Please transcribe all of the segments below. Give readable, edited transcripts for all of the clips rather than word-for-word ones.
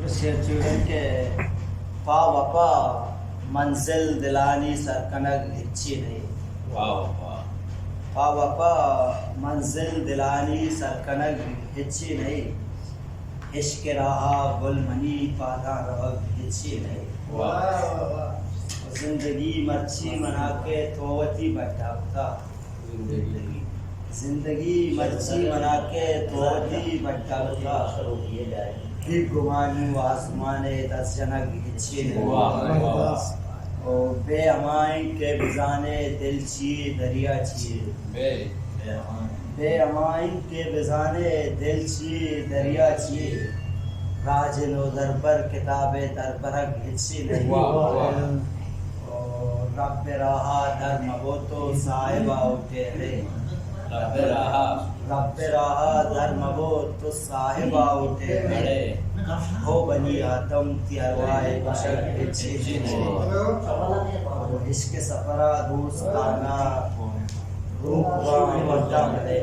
चूड़न के पा वपा मंजिल दिलानी सरकनक हिच्ची नहीं। वाह वाह। पा वपा मंजिल दिलानी सरकनक हिच्ची नहीं। इश्क रहा गुलमनी पादा रहब हिच्ची नहीं। वाह। जिंदगी मच्छी मना के तोवती बटावता। जिंदगी मच्छी मना के तोवती बटावता। ही गुमानू आसमाने दस जनक हिच्ची नहीं। ओ बे अमाई के बिजाने दिल छिए दरिया छिए। बे अमाई के बिजाने दिल छिए दरिया छिए। राजनो दरबर किताबे दरबरक हिच्ची नहीं। रब रहा दर मबोतो साहिबा उठे रे। रब रहा दर मबोतो साहिबा उठे रे। हो बनी आदम तियारवाए बशर हिच्ची नहीं। इश्क सफरा दोस्ताना रूपवा वड्डा भले।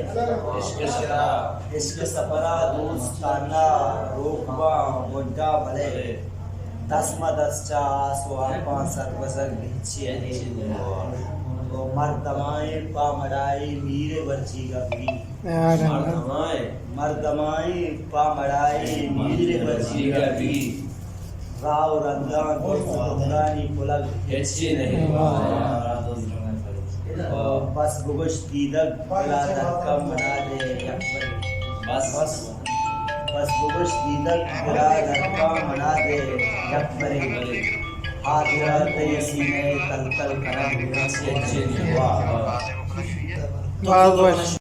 इश्क सफरा दोस्ताना रूपवा वड्डा भले। दसमा दस चास वापा सरबसर हिच्ची नहीं। वो मर्दमाए पामड़ाई मीरे बर्ची गबी। मर्दमाए पामड़ाई मीरे बर्ची गबी। राव रंगा दोस्तानी पुलक हिच्ची नहीं। बस गुगश दीदक बला दरकम मना दे यकबरी। बस गुगश दीदक बला दरकम मना दे यकबरी। हादिरा तयसी में तल तल करम हिच्ची नहीं। वाह।